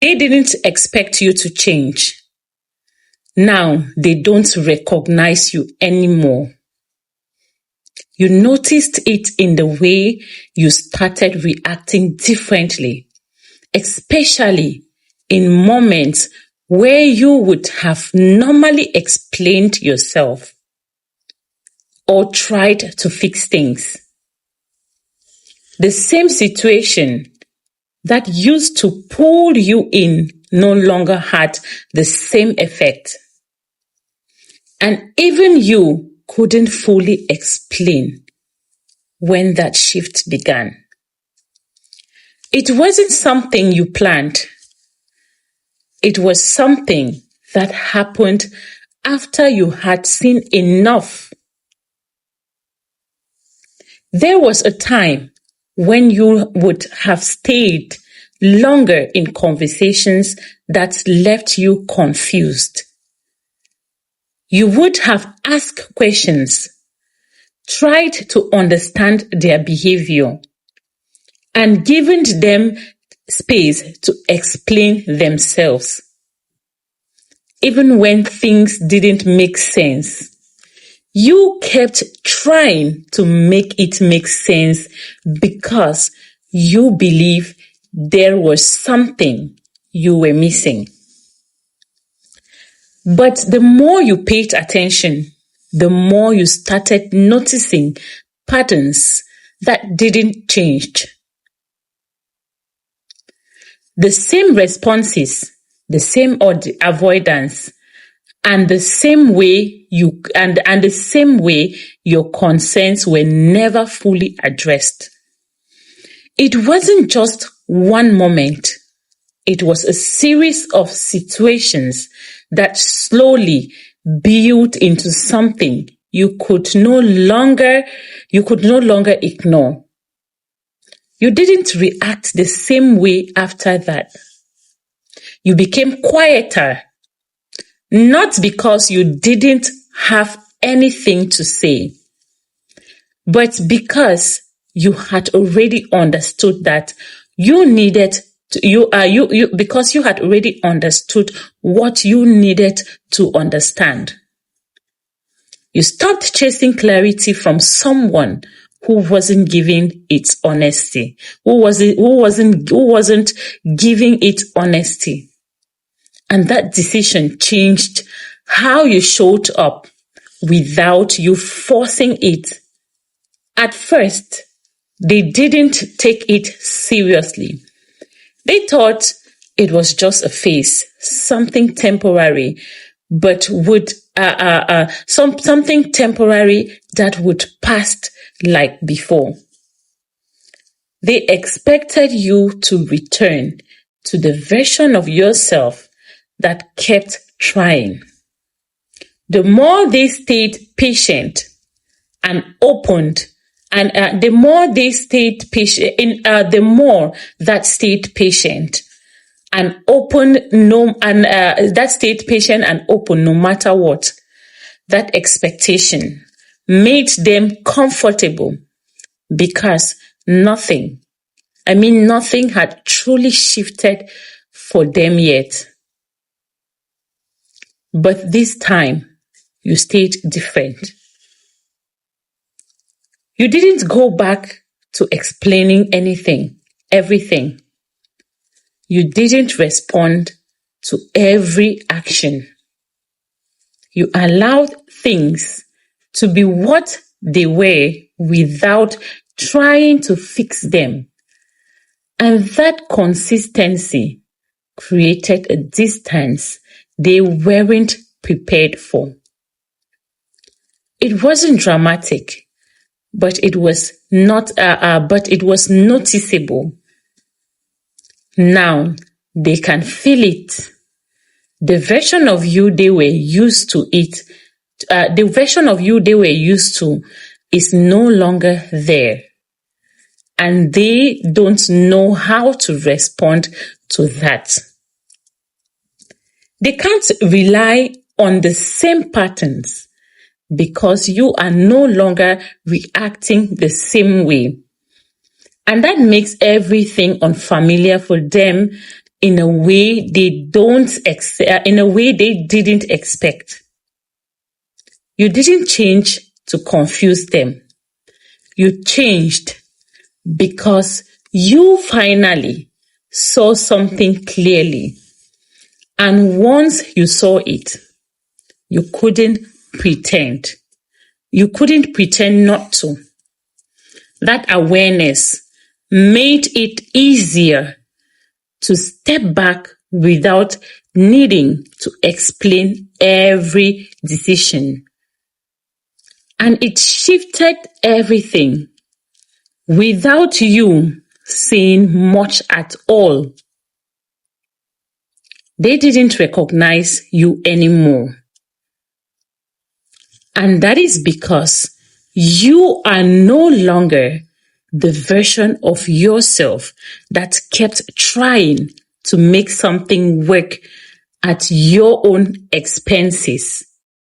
They didn't expect you to change. Now they don't recognize you anymore. You noticed it in the way you started reacting differently, especially in moments where you would have normally explained yourself or tried to fix things. The same situation that used to pull you in no longer had the same effect. And even you couldn't fully explain when that shift began. It wasn't something you planned. It was something that happened after you had seen enough. There was a time when you would have stayed longer in conversations that left you confused. You would have asked questions, tried to understand their behavior, and given them space to explain themselves. Even when things didn't make sense, you kept trying to make it make sense because you believe there was something you were missing. But the more you paid attention, the more you started noticing patterns that didn't change. The same responses, the same avoidance, and the same way the same way your concerns were never fully addressed. It wasn't just one moment. It was a series of situations that slowly built into something you could no longer ignore. You didn't react the same way after that. You became quieter, not because you didn't have anything to say, but because you had already understood that you needed to, because you had already understood what you needed to understand. You stopped chasing clarity from someone who wasn't giving it honesty, who wasn't giving it honesty. And that decision changed how you showed up without you forcing it. At first, they didn't take it seriously. They thought it was just a phase, something temporary, but something temporary that would pass like before. They expected you to return to the version of yourself that kept trying. The more they stayed patient and opened, and the more they stayed patient, the more that stayed patient and open, that stayed patient and open no matter what. That expectation made them comfortable because nothing had truly shifted for them yet. But this time, you stayed different. You didn't go back to explaining everything. You didn't respond to every action. You allowed things to be what they were without trying to fix them. And that consistency created a distance they weren't prepared for. It wasn't dramatic, but it was noticeable. Now they can feel it. The version of you they were used to is no longer there. And they don't know how to respond to that. They can't rely on the same patterns because you are no longer reacting the same way. And that makes everything unfamiliar for them in a way they didn't expect. You didn't change to confuse them. You changed because you finally saw something clearly. And once you saw it, you couldn't pretend. You couldn't pretend not to. That awareness made it easier to step back without needing to explain every decision. And it shifted everything without you saying much at all. They didn't recognize you anymore. And that is because you are no longer the version of yourself that kept trying to make something work at your own expenses.